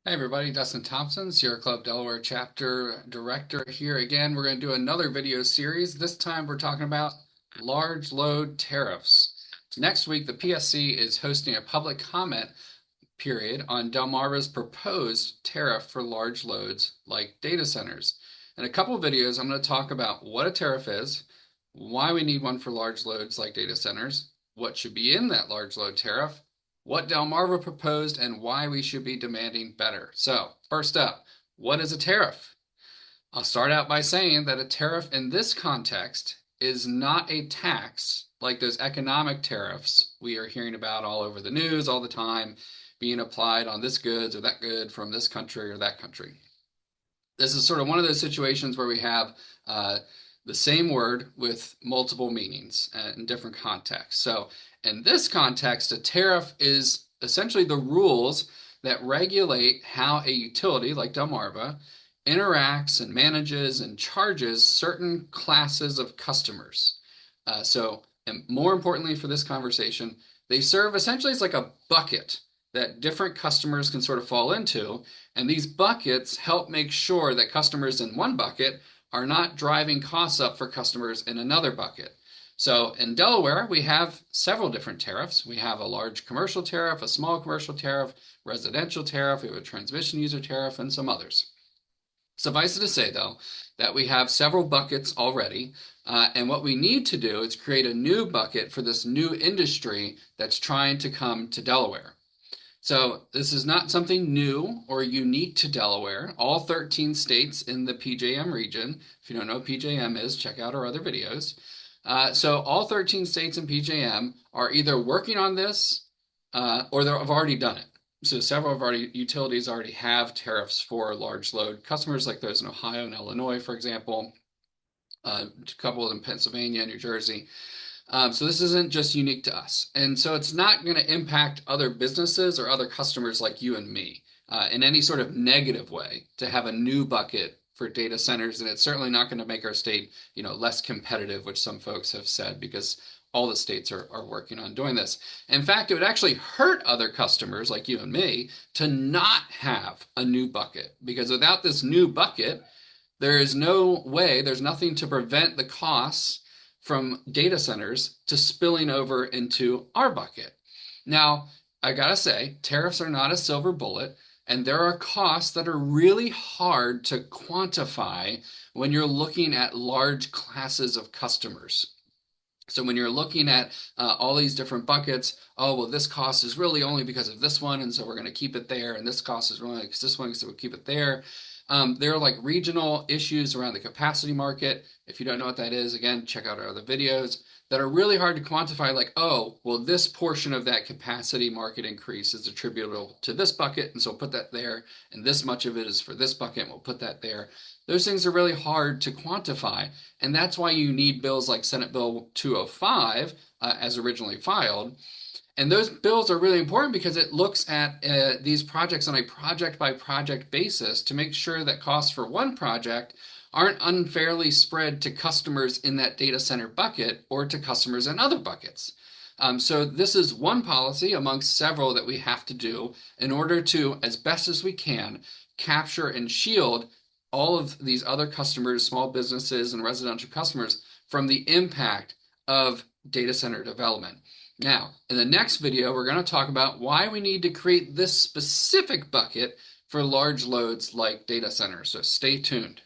Hey everybody, Dustin Thompson, Sierra Club Delaware Chapter Director here again. We're going to do another video series. This time we're talking about large load tariffs. Next week, the PSC is hosting a public comment period on Delmarva's proposed tariff for large loads like data centers. In a couple of videos, I'm going to talk about what a tariff is, why we need one for large loads like data centers, what should be in that large load tariff, what Delmarva proposed, and why we should be demanding better. So, first up, what is a tariff? I'll start out by saying that a tariff in this context is not a tax like those economic tariffs we are hearing about all over the news all the time, being applied on this goods or that good from this country or that country. This is sort of one of those situations where we have the same word with multiple meanings in different contexts. So, in this context, a tariff is essentially the rules that regulate how a utility like Delmarva interacts and manages and charges certain classes of customers. And more importantly for this conversation, they serve essentially as like a bucket that different customers can sort of fall into. And these buckets help make sure that customers in one bucket are not driving costs up for customers in another bucket. So in Delaware, we have several different tariffs. We have a large commercial tariff, a small commercial tariff, residential tariff, we have a transmission user tariff, and some others. Suffice it to say, though, that we have several buckets already, and what we need to do is create a new bucket for this new industry that's trying to come to Delaware. So this is not something new or unique to Delaware. All 13 states in the PJM region, if you don't know what PJM is, check out our other videos. So all 13 states in PJM are either working on this or have already done it. So several of our utilities already have tariffs for large load customers, like those in Ohio and Illinois, for example, a couple in Pennsylvania, New Jersey. So this isn't just unique to us. And so it's not going to impact other businesses or other customers like you and me in any sort of negative way to have a new bucket for data centers. And it's certainly not going to make our state, less competitive, which some folks have said, because all the states are working on doing this. In fact, it would actually hurt other customers like you and me to not have a new bucket, because without this new bucket, there is no way, there's nothing to prevent the costs from data centers to spilling over into our bucket. Now, I gotta say, tariffs are not a silver bullet, and there are costs that are really hard to quantify when you're looking at large classes of customers. So when you're looking at all these different buckets, oh, well, this cost is really only because of this one, and so we're going to keep it there, and this cost is really because this one, so we'll keep it there. There are like regional issues around the capacity market. If you don't know what that is, again, check out our other videos that are really hard to quantify, like, oh, well, this portion of that capacity market increase is attributable to this bucket, and so we'll put that there, and this much of it is for this bucket, and we'll put that there. Those things are really hard to quantify, and that's why you need bills like Senate Bill 205 as originally filed. And those bills are really important because it looks at these projects on a project by project basis to make sure that costs for one project aren't unfairly spread to customers in that data center bucket or to customers in other buckets. So this is one policy amongst several that we have to do in order to, as best as we can, capture and shield all of these other customers, small businesses and residential customers, from the impact of data center development. Now, in the next video, we're going to talk about why we need to create this specific bucket for large loads like data centers. So stay tuned.